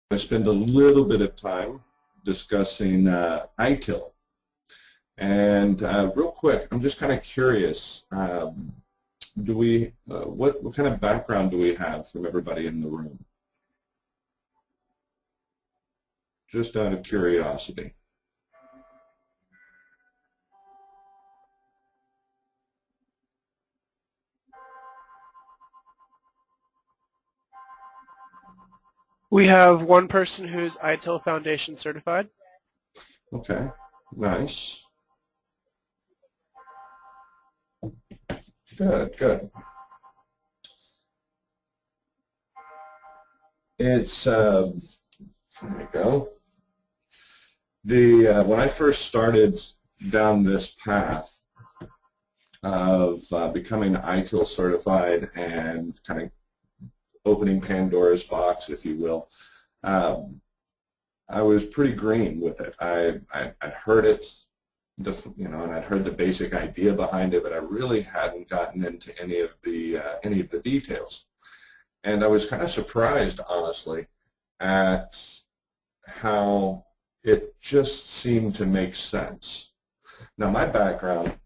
to spend a little bit of time discussing ITIL. And real quick, I'm just kind of curious, what kind of background do we have from everybody in the room? Just out of curiosity. We have one person who's ITIL Foundation certified. Okay, nice. Good, good. It's, there we go. When I first started down this path of becoming ITIL certified and kind of opening Pandora's box, if you will, I was pretty green with it. I'd heard it, and I'd heard the basic idea behind it, but I really hadn't gotten into any of the details. And I was kind of surprised, honestly, at how it just seemed to make sense. Now, my background,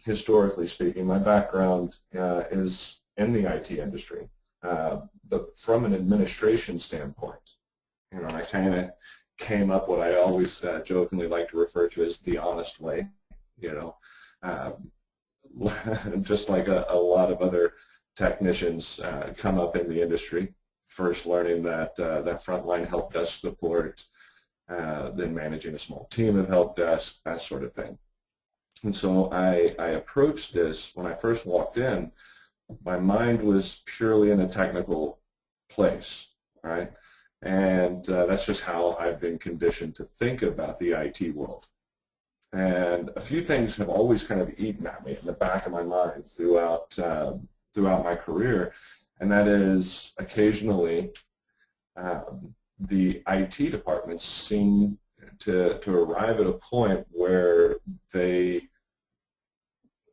historically speaking, my background is in the IT industry. But from an administration standpoint, I kind of came up what I always jokingly like to refer to as the honest way, just like a lot of other technicians come up in the industry, first learning that frontline help desk support, then managing a small team of help desk, that sort of thing. And so I approached this when I first walked in. My mind was purely in a technical place, right? And that's just how I've been conditioned to think about the IT world. And a few things have always kind of eaten at me in the back of my mind throughout my career, and that is occasionally the IT departments seem to arrive at a point where they,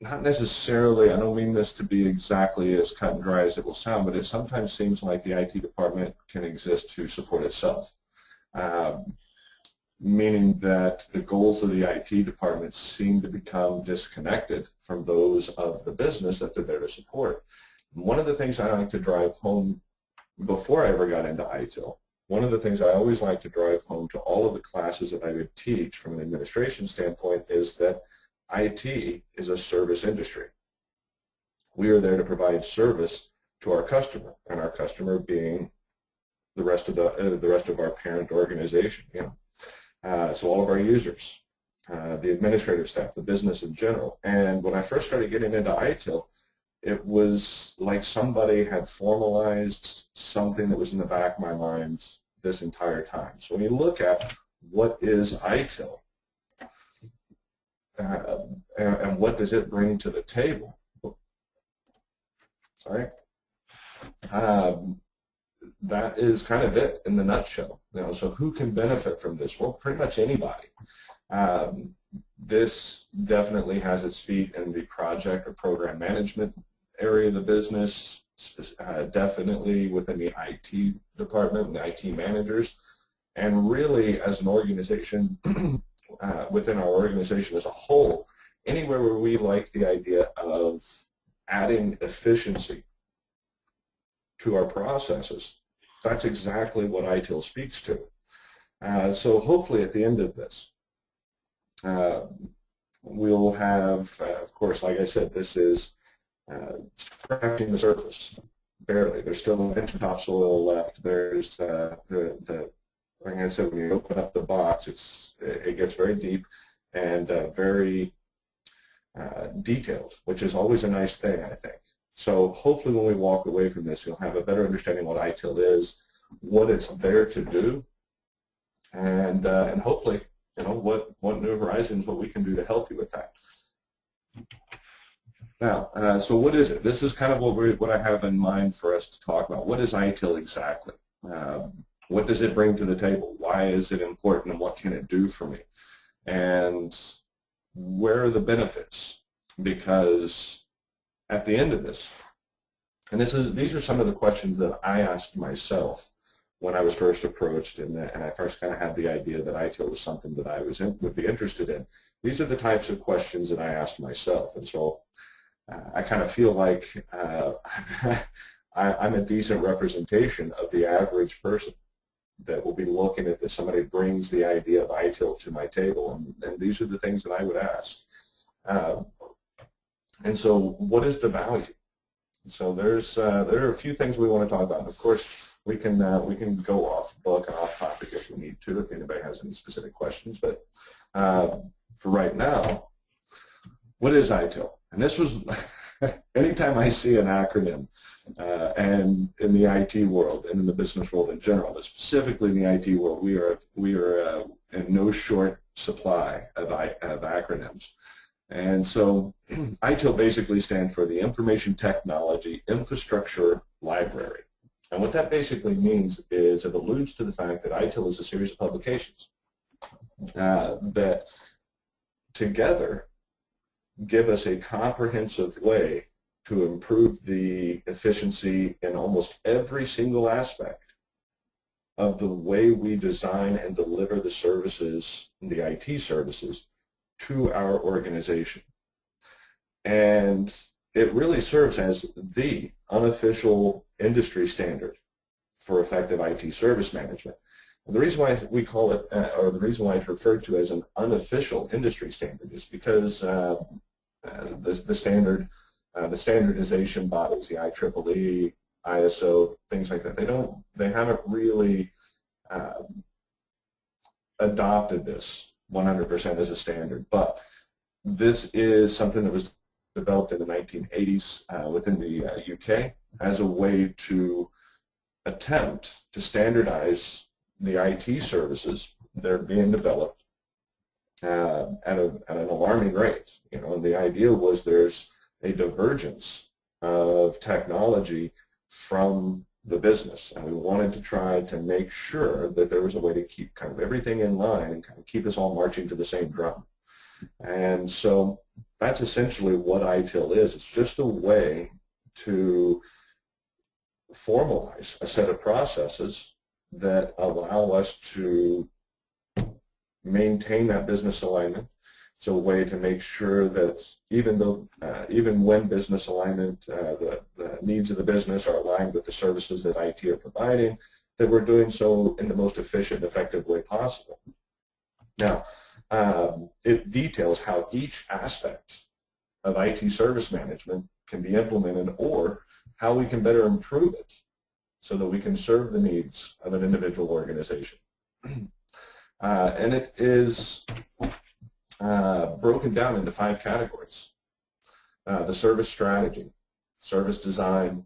not necessarily, I don't mean this to be exactly as cut and dry as it will sound, but it sometimes seems like the IT department can exist to support itself, meaning that the goals of the IT department seem to become disconnected from those of the business that they're there to support. And one of the things I like to drive home before I ever got into ITIL, one of the things I always like to drive home to all of the classes that I would teach from an administration standpoint is that IT is a service industry. We are there to provide service to our customer, and our customer being the rest of our parent organization. So all of our users, the administrative staff, the business in general. And when I first started getting into ITIL, it was like somebody had formalized something that was in the back of my mind this entire time. So when you look at what is ITIL, and what does it bring to the table? Sorry. That is kind of it in the nutshell. So who can benefit from this? Well, pretty much anybody. This definitely has its feet in the project or program management area of the business, definitely within the IT department and the IT managers, and really as an organization, within our organization as a whole, anywhere where we like the idea of adding efficiency to our processes, that's exactly what ITIL speaks to. So hopefully at the end of this, we'll have, of course, like I said, this is scratching the surface, barely. There's still an inch of topsoil left. There's like I said, when you open up the box, it gets very deep and very detailed, which is always a nice thing, I think. So hopefully when we walk away from this, you'll have a better understanding what ITIL is, what it's there to do, and hopefully, what New Horizons, what we can do to help you with that. Now, so what is it? This is kind of what I have in mind for us to talk about. What is ITIL exactly? What does it bring to the table? Why is it important, and what can it do for me? And where are the benefits? Because at the end of this, and these are some of the questions that I asked myself when I was first approached and I first kind of had the idea that ITIL was something that I would be interested in. These are the types of questions that I asked myself, and so I kind of feel like I'm a decent representation of the average person that will be looking at this. Somebody brings the idea of ITIL to my table, and these are the things that I would ask. And so what is the value? So there are a few things we want to talk about. Of course, we can go off book and off topic if we need to, if anybody has any specific questions. But for right now, what is ITIL? And this was, anytime I see an acronym, and in the IT world and in the business world in general, but specifically in the IT world, we are in no short supply of acronyms. And so ITIL basically stands for the Information Technology Infrastructure Library. And what that basically means is it alludes to the fact that ITIL is a series of publications that together give us a comprehensive way to improve the efficiency in almost every single aspect of the way we design and deliver the services, the IT services, to our organization. And it really serves as the unofficial industry standard for effective IT service management. And the reason why we call it, or the reason why it's referred to as an unofficial industry standard is because the standardization bodies, the IEEE, ISO, things like that, they haven't really adopted this 100% as a standard, but this is something that was developed in the 1980s within the UK as a way to attempt to standardize the IT services that are being developed at an alarming rate. You know, and the idea was there's a divergence of technology from the business, and we wanted to try to make sure that there was a way to keep kind of everything in line and kind of keep us all marching to the same drum. And so that's essentially what ITIL is. It's just a way to formalize a set of processes that allow us to maintain that business alignment. It's a way to make sure that even when business alignment, the needs of the business are aligned with the services that IT are providing, that we're doing so in the most efficient, effective way possible. Now, it details how each aspect of IT service management can be implemented or how we can better improve it so that we can serve the needs of an individual organization. And it is broken down into 5 categories. The service strategy, service design,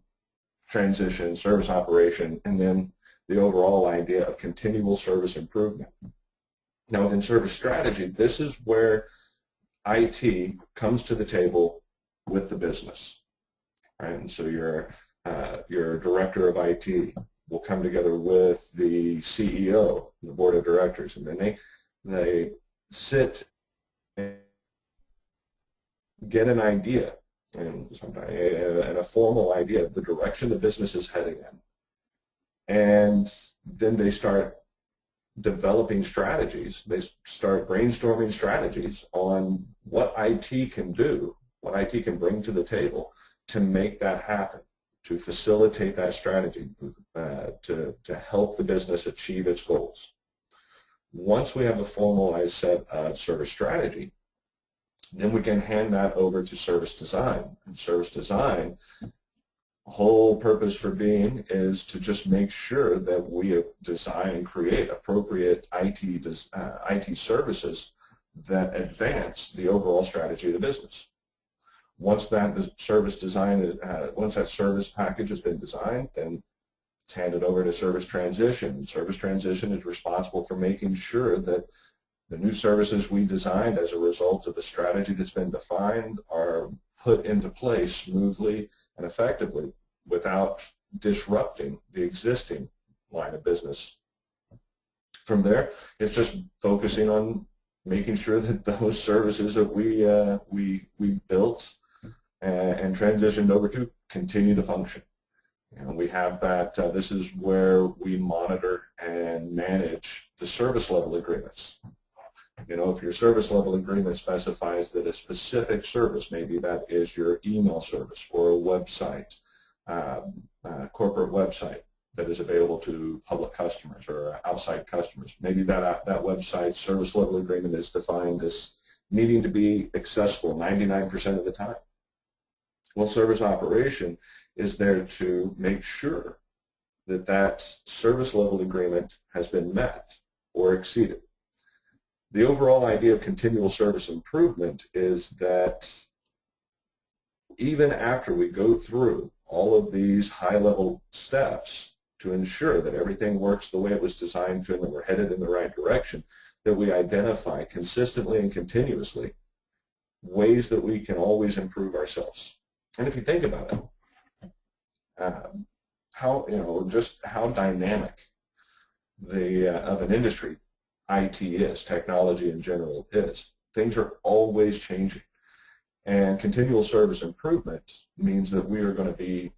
transition, service operation, and then the overall idea of continual service improvement. Now within service strategy, this is where IT comes to the table with the business. Right? And so your director of IT will come together with the CEO, the board of directors, and then they sit and get an idea and a formal idea of the direction the business is heading in. And then they start developing strategies. They start brainstorming strategies on what IT can do, what IT can bring to the table to make that happen, to facilitate that strategy, to help the business achieve its goals. Once we have a formalized set of service strategy, then we can hand that over to service design. And service design, whole purpose for being is to just make sure that we design and create appropriate IT services that advance the overall strategy of the business. Once that service design, once that service package has been designed, then it's handed over to service transition. Service transition is responsible for making sure that the new services we designed as a result of the strategy that's been defined are put into place smoothly and effectively without disrupting the existing line of business. From there, it's just focusing on making sure that those services that we built and transitioned over to continue to function. And we have that, this is where we monitor and manage the service level agreements. You know, if your service level agreement specifies that a specific service, maybe that is your email service or a website, corporate website that is available to public customers or outside customers. Maybe that website service level agreement is defined as needing to be accessible 99% of the time. Well, service operation is there to make sure that that service level agreement has been met or exceeded. The overall idea of continual service improvement is that even after we go through all of these high-level steps to ensure that everything works the way it was designed to and that we're headed in the right direction, that we identify consistently and continuously ways that we can always improve ourselves. And if you think about it, just how dynamic of an industry IT is, technology in general is. Things are always changing. And continual service improvement means that we are going to be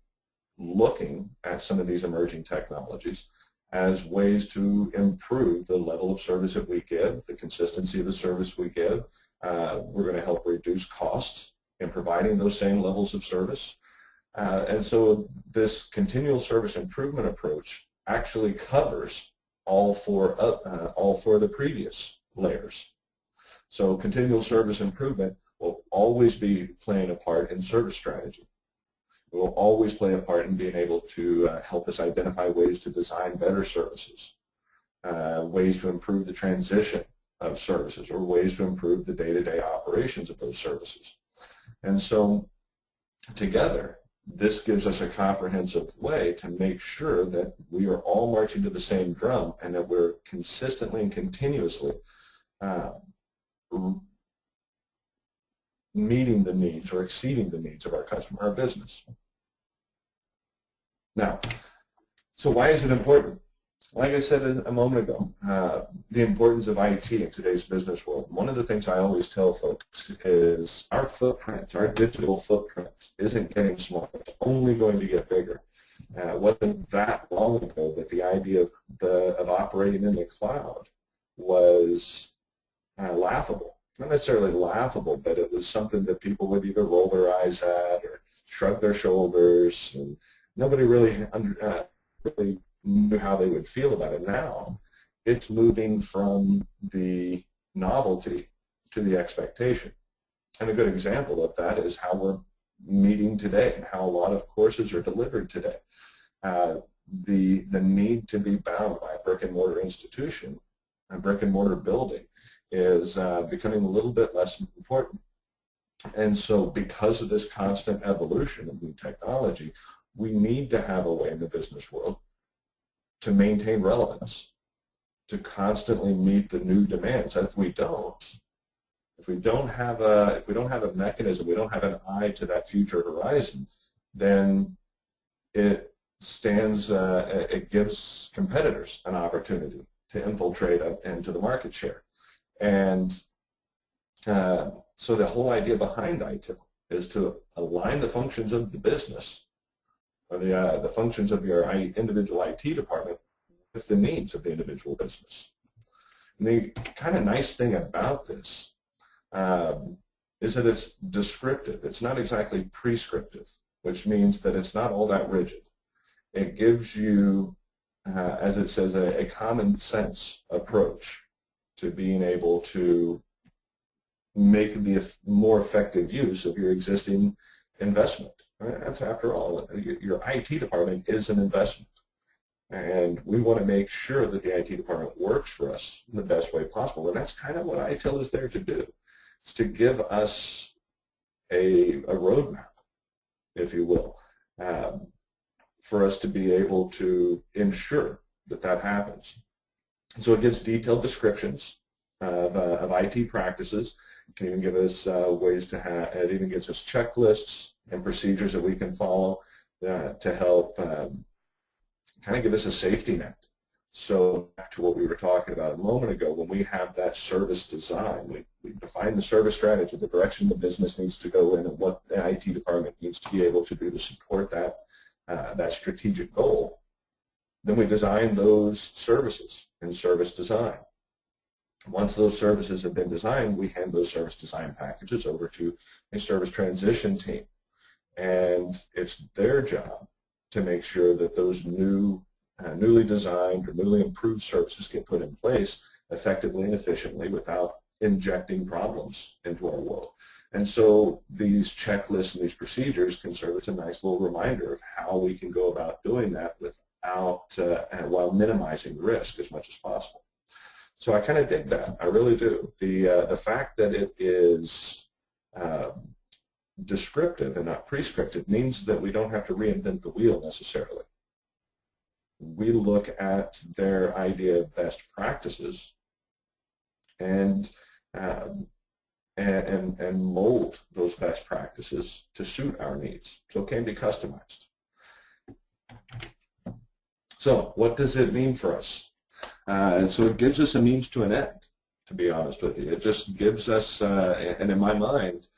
looking at some of these emerging technologies as ways to improve the level of service that we give, the consistency of the service we give. We're going to help reduce costs in providing those same levels of service. And so this continual service improvement approach actually covers all four of the previous layers. So continual service improvement will always be playing a part in service strategy. It will always play a part in being able to help us identify ways to design better services, ways to improve the transition of services, or ways to improve the day-to-day operations of those services. And so together, this gives us a comprehensive way to make sure that we are all marching to the same drum and that we're consistently and continuously meeting the needs or exceeding the needs of our customer, our business. Now, so why is it important? Like I said a moment ago, the importance of IT in today's business world. One of the things I always tell folks is our footprint, our digital footprint, isn't getting smaller. It's only going to get bigger. It wasn't that long ago that the idea of operating in the cloud was laughable. Not necessarily laughable, but it was something that people would either roll their eyes at or shrug their shoulders, and nobody really knew how they would feel about it. Now, it's moving from the novelty to the expectation. And a good example of that is how we're meeting today and how a lot of courses are delivered today. The need to be bound by a brick-and-mortar institution, a brick-and-mortar building, is becoming a little bit less important. And so because of this constant evolution of new technology, we need to have a way in the business world to maintain relevance, to constantly meet the new demands. If we don't have a mechanism, we don't have an eye to that future horizon, then it gives competitors an opportunity to infiltrate into the market share. And so the whole idea behind ITIL is to align the functions of the business, or the functions of your individual IT department, with the needs of the individual business. And the kind of nice thing about this is that it's descriptive. It's not exactly prescriptive, which means that it's not all that rigid. It gives you, as it says, a common sense approach to being able to make the more effective use of your existing investment. Right? That's, after all, your IT department is an investment. And we want to make sure that the IT department works for us in the best way possible. And that's kind of what ITIL is there to do. It's to give us a roadmap, if you will, for us to be able to ensure that that happens. So it gives detailed descriptions of IT practices. It can even give us ways to have, it even gives us checklists and procedures that we can follow to help kind of give us a safety net. So back to what we were talking about a moment ago, when we have that service design, we define the service strategy, the direction the business needs to go in, and what the IT department needs to be able to do to support that that strategic goal, then we design those services in service design. Once those services have been designed, we hand those service design packages over to a service transition team. And it's their job to make sure that those newly designed or newly improved services get put in place effectively and efficiently without injecting problems into our world. And so these checklists and these procedures can serve as a nice little reminder of how we can go about doing that without, while minimizing the risk as much as possible. So I kind of dig that. I really do. The fact that it is descriptive and not prescriptive means that we don't have to reinvent the wheel necessarily. We look at their idea of best practices and mold those best practices to suit our needs. So it can be customized. So what does it mean for us? So it gives us a means to an end, to be honest with you. It just gives us, and in my mind,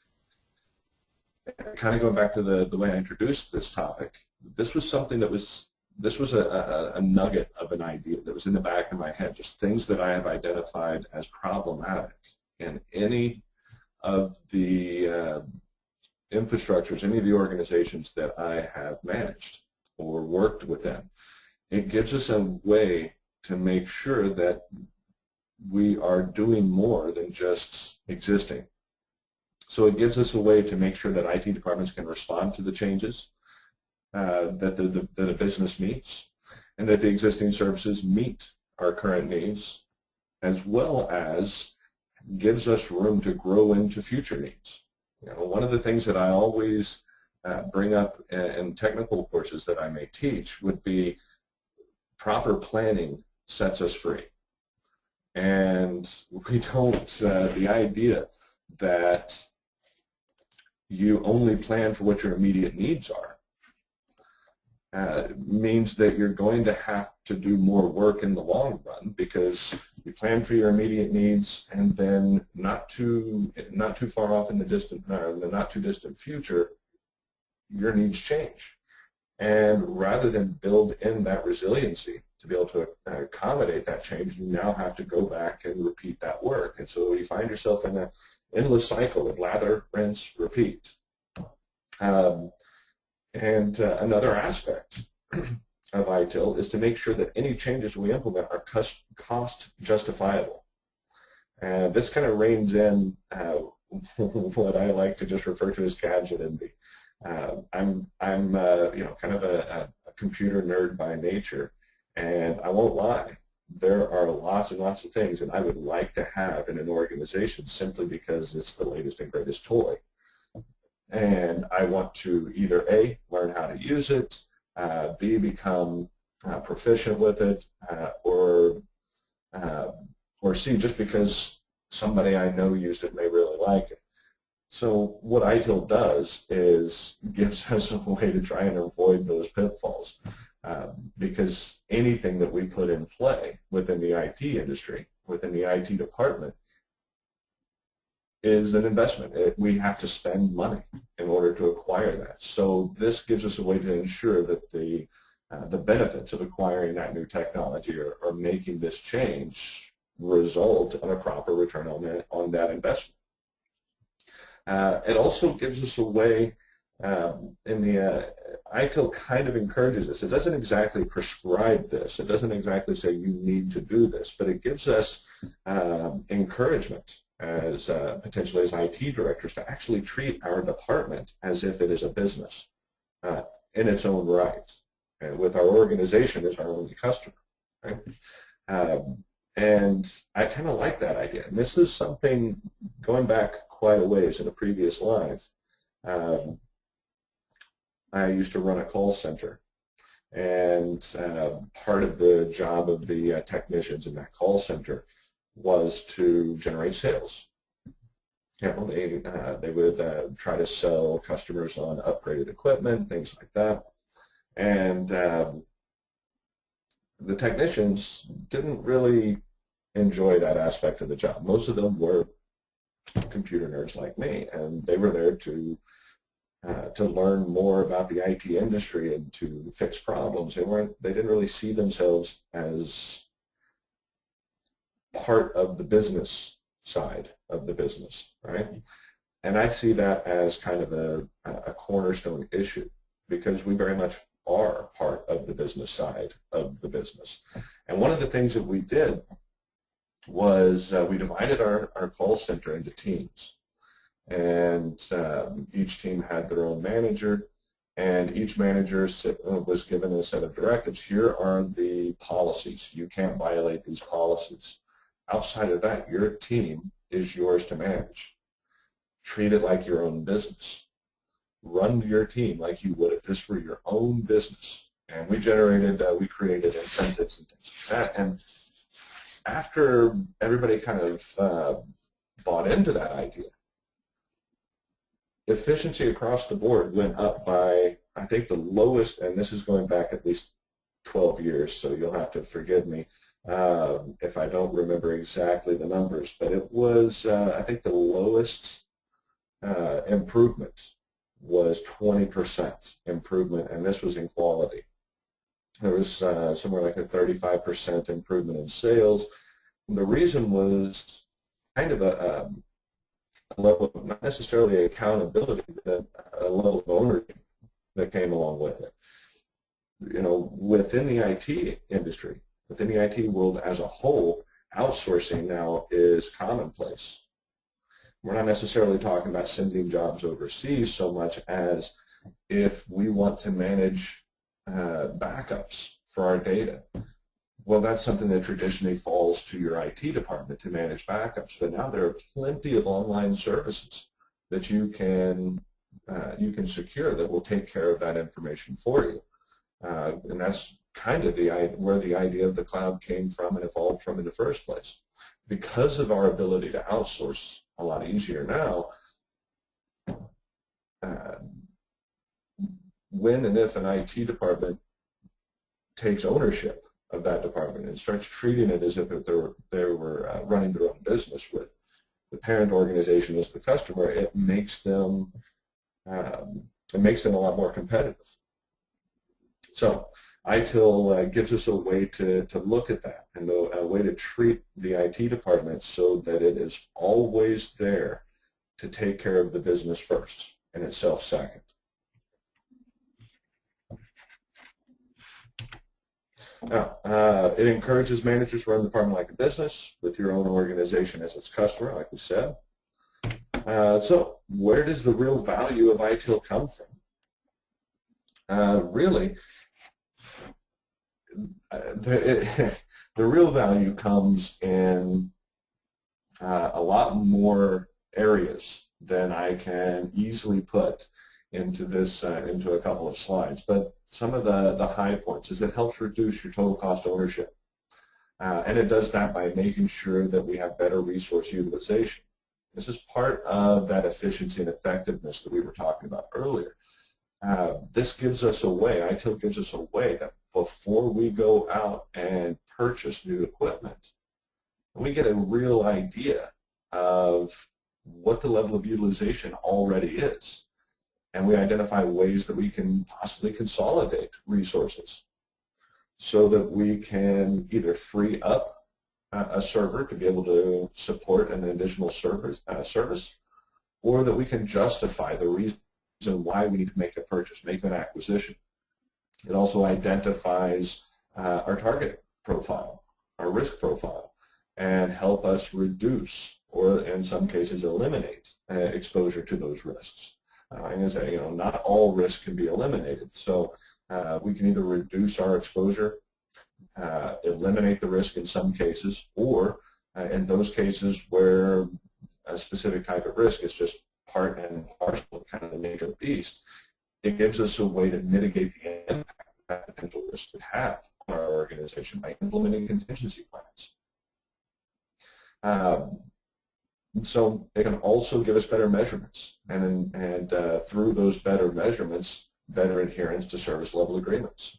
kind of going back to the way I introduced this topic, this was something that was, this was a nugget of an idea that was in the back of my head, just things that I have identified as problematic in any of the infrastructures, any of the organizations that I have managed or worked within. It gives us a way to make sure that we are doing more than just existing. So it gives us a way to make sure that IT departments can respond to the changes that the business meets, and that the existing services meet our current needs, as well as gives us room to grow into future needs. You know, one of the things that I always bring up in technical courses that I may teach would be proper planning sets us free. And we don't, the idea that you only plan for what your immediate needs are means that you're going to have to do more work in the long run, because you plan for your immediate needs, and then not too far off in the not too distant future, your needs change. And rather than build in that resiliency to be able to accommodate that change, you now have to go back and repeat that work. And so you find yourself in an endless cycle of lather, rinse, repeat. Another aspect of ITIL is to make sure that any changes we implement are cost justifiable. And this kind of reins in what I like to just refer to as gadget envy. I'm you know, kind of a computer nerd by nature, and I won't lie, there are lots and lots of things that I would like to have in an organization simply because it's the latest and greatest toy. And I want to either A, learn how to use it, B, become proficient with it, or C, just because somebody I know used it may really like it. So what ITIL does is gives us a way to try and avoid those pitfalls, because anything that we put in play within the IT industry, within the IT department, is an investment. We have to spend money in order to acquire that. So this gives us a way to ensure that the benefits of acquiring that new technology or making this change result in a proper return on that investment. It also gives us a way, ITIL kind of encourages this. It doesn't exactly prescribe this. It doesn't exactly say you need to do this, but it gives us encouragement as potentially as IT directors to actually treat our department as if it is a business in its own right, and with our organization as our only customer. Right? And I kind of like that idea. And this is something going back quite a ways in a previous life. I used to run a call center, and part of the job of the technicians in that call center was to generate sales. You know, they would try to sell customers on upgraded equipment, things like that. And the technicians didn't really enjoy that aspect of the job. Most of them were computer nerds like me, and they were there to to learn more about the IT industry and to fix problems. They didn't really see themselves as part of the business side of the business, right? And I see that as kind of a cornerstone issue, because we very much are part of the business side of the business. And one of the things that we did was we divided our call center into teams. And each team had their own manager, and each manager was given a set of directives. Here are the policies. You can't violate these policies. Outside of that, your team is yours to manage. Treat it like your own business. Run your team like you would if this were your own business. And we created incentives and things like that. And after everybody kind of bought into that idea, efficiency across the board went up by, I think, the lowest, and this is going back at least 12 years, so you'll have to forgive me if I don't remember exactly the numbers, but it was, I think the lowest improvement was 20% improvement, and this was in quality. There was somewhere like a 35% improvement in sales. And the reason was kind of a level of, not necessarily accountability, but a level of ownership that came along with it. You know, within the IT industry, within the IT world as a whole, outsourcing now is commonplace. We're not necessarily talking about sending jobs overseas so much as if we want to manage backups for our data. Well, that's something that traditionally falls to your IT department to manage backups, but now there are plenty of online services that you can secure that will take care of that information for you, and that's kind of where the idea of the cloud came from and evolved from in the first place. Because of our ability to outsource a lot easier now, when and if an IT department takes ownership of that department and starts treating it as if they were running their own business with the parent organization as the customer, it makes them a lot more competitive. So ITIL gives us a way to look at that and a way to treat the IT department so that it is always there to take care of the business first and itself second. Now, it encourages managers to run the department like a business with your own organization as its customer, like we said. So where does the real value of ITIL come from? Really, the real value comes in a lot more areas than I can easily put into this into a couple of slides. But some of the high points is it helps reduce your total cost of ownership, and it does that by making sure that we have better resource utilization. This is part of that efficiency and effectiveness that we were talking about earlier. This gives us a way, ITIL gives us a way that before we go out and purchase new equipment, we get a real idea of what the level of utilization already is. And we identify ways that we can possibly consolidate resources so that we can either free up a server to be able to support an additional service, or that we can justify the reason why we need to make a purchase, make an acquisition. It also identifies our target profile, our risk profile, and help us reduce or in some cases eliminate exposure to those risks. I'm going to say, not all risk can be eliminated. So we can either reduce our exposure, eliminate the risk in some cases, or in those cases where a specific type of risk is just part and parcel of kind of the nature of the beast, it gives us a way to mitigate the impact that potential risk could have on our organization by implementing contingency plans. So it can also give us better measurements, and through those better measurements, better adherence to service level agreements.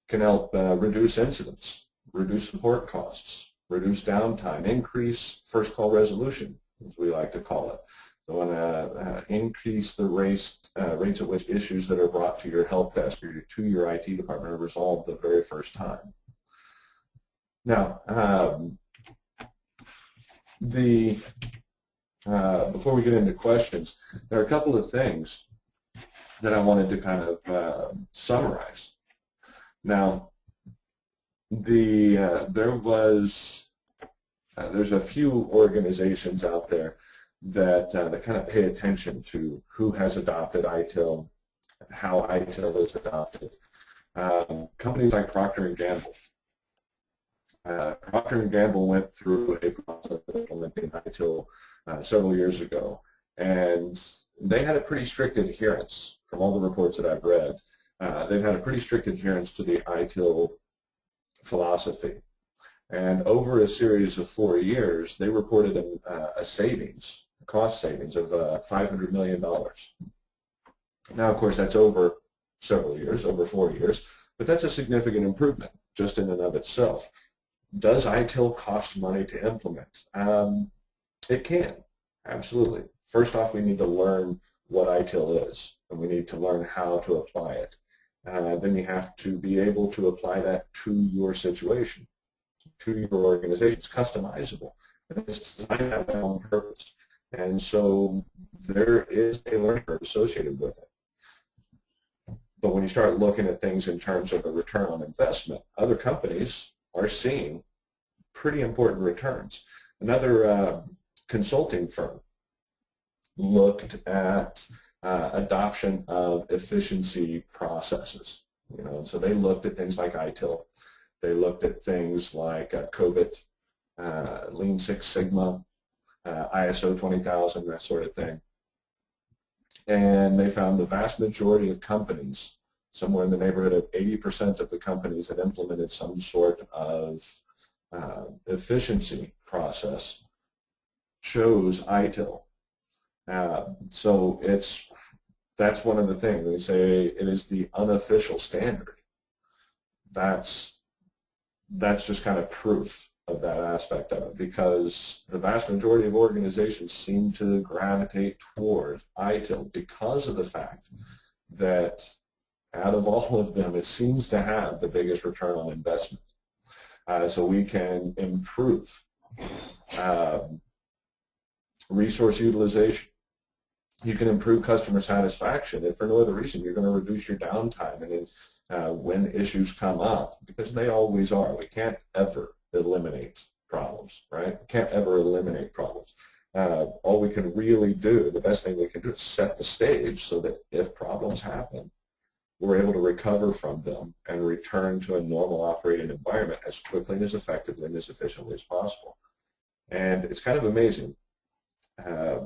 Can help reduce incidents, reduce support costs, reduce downtime, increase first call resolution, as we like to call it. So we want to increase the rates at which issues that are brought to your help desk or to your IT department are resolved the very first time. Now, before we get into questions, there are a couple of things that I wanted to kind of summarize. Now, there's a few organizations out there that kind of pay attention to who has adopted ITIL, how ITIL is adopted. Companies like Procter & Gamble. Procter & Gamble went through a process of implementing ITIL several years ago, and they had a pretty strict adherence from all the reports that I've read. They've had a pretty strict adherence to the ITIL philosophy. And over a series of 4 years, they reported a cost savings of $500 million. Now, of course, that's over several years, over 4 years, but that's a significant improvement just in and of itself. Does ITIL cost money to implement? It can, absolutely. First off, we need to learn what ITIL is, and we need to learn how to apply it. Then you have to be able to apply that to your situation, to your organization. It's customizable. It's designed to have its own purpose. And so there is a learning curve associated with it. But when you start looking at things in terms of a return on investment, other companies are seeing pretty important returns. Another consulting firm looked at adoption of efficiency processes. So they looked at things like ITIL. They looked at things like COBIT, Lean Six Sigma, ISO 20000, that sort of thing. And they found the vast majority of companies, somewhere in the neighborhood of 80% of the companies that implemented some sort of efficiency process, chose ITIL. So that's one of the things. They say it is the unofficial standard. That's just kind of proof of that aspect of it, because the vast majority of organizations seem to gravitate toward ITIL because of the fact that out of all of them, it seems to have the biggest return on investment. So we can improve resource utilization. You can improve customer satisfaction. If for no other reason, you're going to reduce your downtime. And then when issues come up, because they always are, we can't ever eliminate problems, right? We can't ever eliminate problems. All we can really do, the best thing we can do is set the stage so that if problems happen, we're able to recover from them and return to a normal operating environment as quickly and as effectively and as efficiently as possible. And it's kind of amazing. I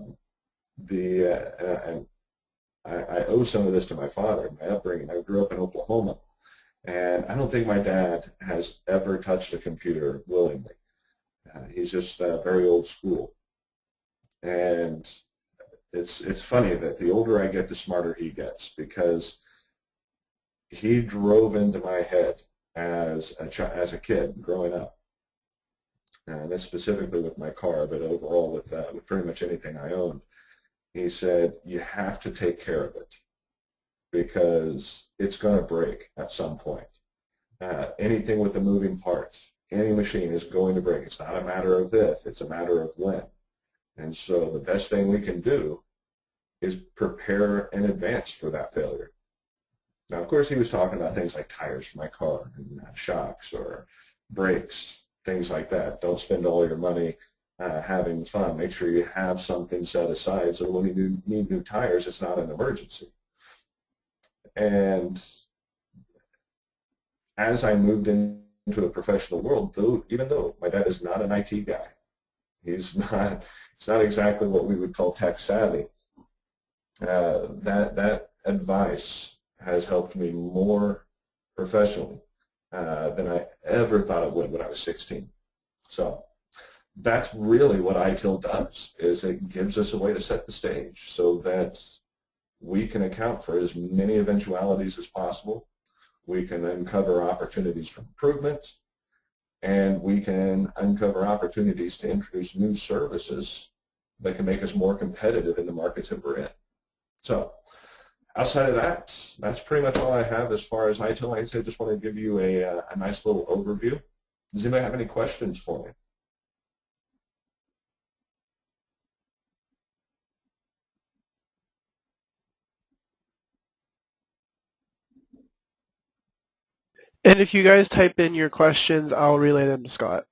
owe some of this to my father, my upbringing. I grew up in Oklahoma, and I don't think my dad has ever touched a computer willingly. He's just very old school. And it's funny that the older I get, the smarter he gets, because he drove into my head as a kid growing up. And that's specifically with my car, but overall with pretty much anything I owned. He said, you have to take care of it because it's going to break at some point. Anything with a moving part, any machine is going to break. It's not a matter of if, it's a matter of when. And so the best thing we can do is prepare in advance for that failure. Now, of course, he was talking about things like tires for my car, and shocks or brakes, things like that. Don't spend all your money having fun. Make sure you have something set aside so when you need new tires, it's not an emergency. And as I moved into a professional world, even though my dad is not an IT guy, he's not exactly what we would call tech savvy, that advice has helped me more professionally than I ever thought it would when I was 16. So that's really what ITIL does, is it gives us a way to set the stage so that we can account for as many eventualities as possible. We can uncover opportunities for improvement, and we can uncover opportunities to introduce new services that can make us more competitive in the markets that we're in. So outside of that, that's pretty much all I have as far as ITIL. Like I said, I just want to give you a nice little overview. Does anybody have any questions for me? And if you guys type in your questions, I'll relay them to Scott.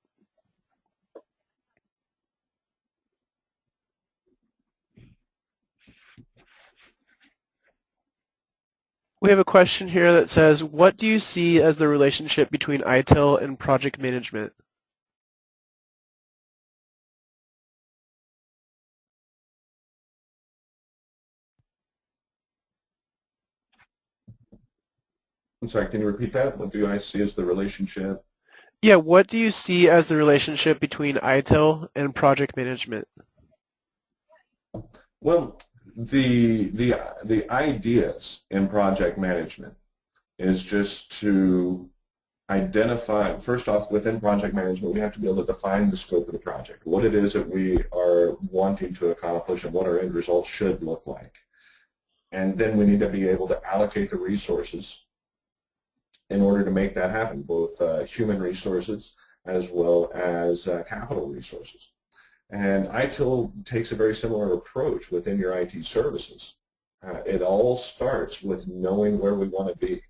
We have a question here that says, what do you see as the relationship between ITIL and project management? I'm sorry, can you repeat that? What do I see as the relationship? Yeah, what do you see as the relationship between ITIL and project management? Well, the ideas in project management is just to identify, first off, within project management, we have to be able to define the scope of the project, what it is that we are wanting to accomplish and what our end result should look like. And then we need to be able to allocate the resources in order to make that happen, both human resources as well as capital resources. And ITIL takes a very similar approach within your IT services. It all starts with knowing where we want to be.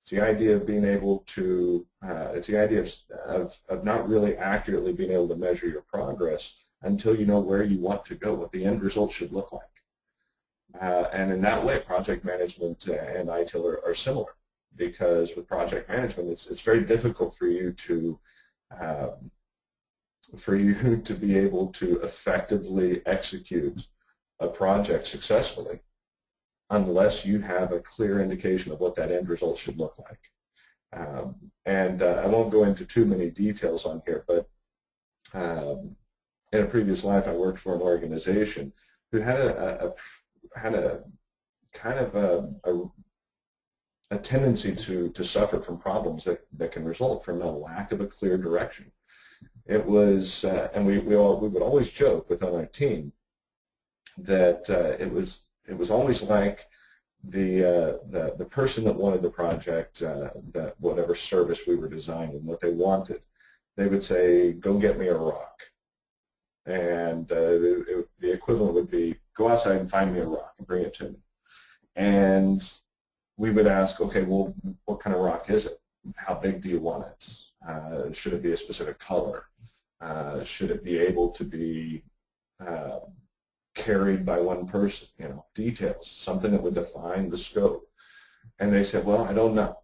It's the idea of being able to, it's the idea of not really accurately being able to measure your progress until you know where you want to go, what the end result should look like. And in that way, project management and ITIL are similar, because with project management, it's very difficult for you to be able to effectively execute a project successfully unless you have a clear indication of what that end result should look like. I won't go into too many details on here, but in a previous life, I worked for an organization who had a kind of a tendency to suffer from problems that can result from a lack of a clear direction. It was, and we would always joke within our team that it was always like the person that wanted the project, that whatever service we were designing, what they wanted, they would say, "Go get me a rock," and the equivalent would be, "Go outside and find me a rock and bring it to me." And we would ask, "Okay, well, what kind of rock is it? How big do you want it? Should it be a specific color? Should it be able to be carried by one person? You know, details, something that would define the scope." And they said, "Well, I don't know.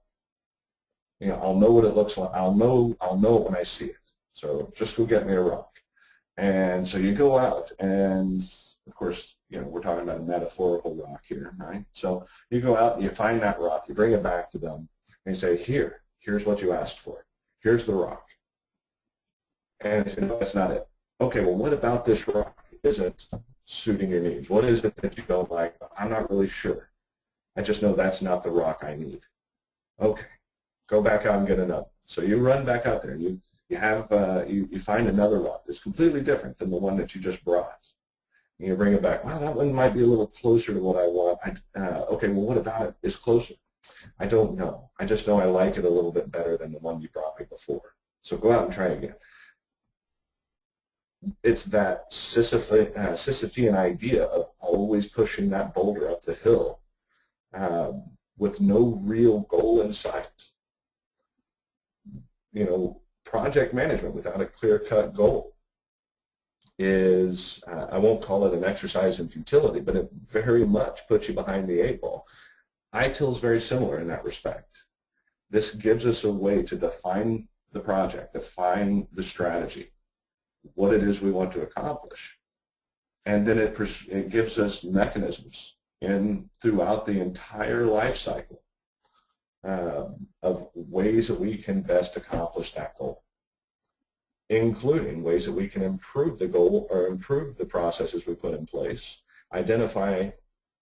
You know, I'll know what it looks like. I'll know it when I see it. So just go get me a rock." And so you go out, and of course, you know, we're talking about a metaphorical rock here, right? So you go out and you find that rock, you bring it back to them, and you say, here's what you asked for. Here's the rock. And they say, "No, that's not it." "Okay, well, what about this rock isn't suiting your needs? What is it that you don't like?" "I'm not really sure. I just know that's not the rock I need." "Okay, go back out and get another." So you run back out there, and you find another rock that's completely different than the one that you just brought. And you bring it back. "Well, that one might be a little closer to what I want." "Okay, well, what about it is closer?" "I don't know. I just know I like it a little bit better than the one you brought me before. So go out and try again." It's that Sisyphean idea of always pushing that boulder up the hill with no real goal in sight. You know, project management without a clear-cut goal is, I won't call it an exercise in futility, but it very much puts you behind the eight ball. ITIL is very similar in that respect. This gives us a way to define the project, define the strategy, what it is we want to accomplish, and then it gives us mechanisms throughout the entire life cycle of ways that we can best accomplish that goal, including ways that we can improve the goal or improve the processes we put in place, identify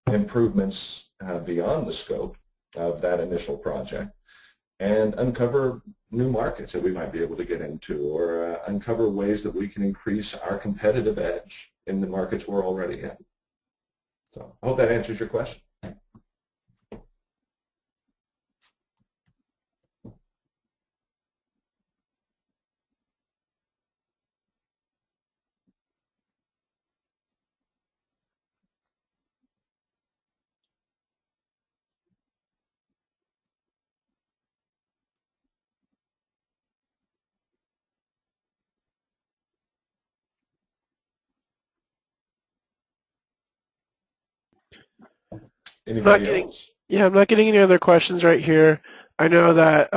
improvements beyond the scope of that initial project, and uncover new markets that we might be able to get into, or uncover ways that we can increase our competitive edge in the markets we're already in. So I hope that answers your question. Anybody else? Yeah, I'm not getting any other questions right here. I know that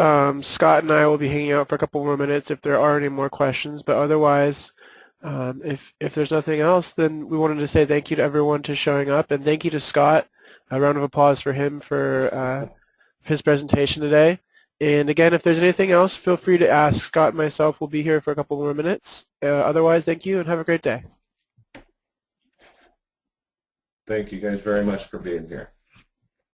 Scott and I will be hanging out for a couple more minutes if there are any more questions, but otherwise, if there's nothing else, then we wanted to say thank you to everyone to showing up, and thank you to Scott. A round of applause for him for his presentation today. And again, if there's anything else, feel free to ask. Scott and myself will be here for a couple more minutes. Otherwise, thank you and have a great day. Thank you guys very much for being here.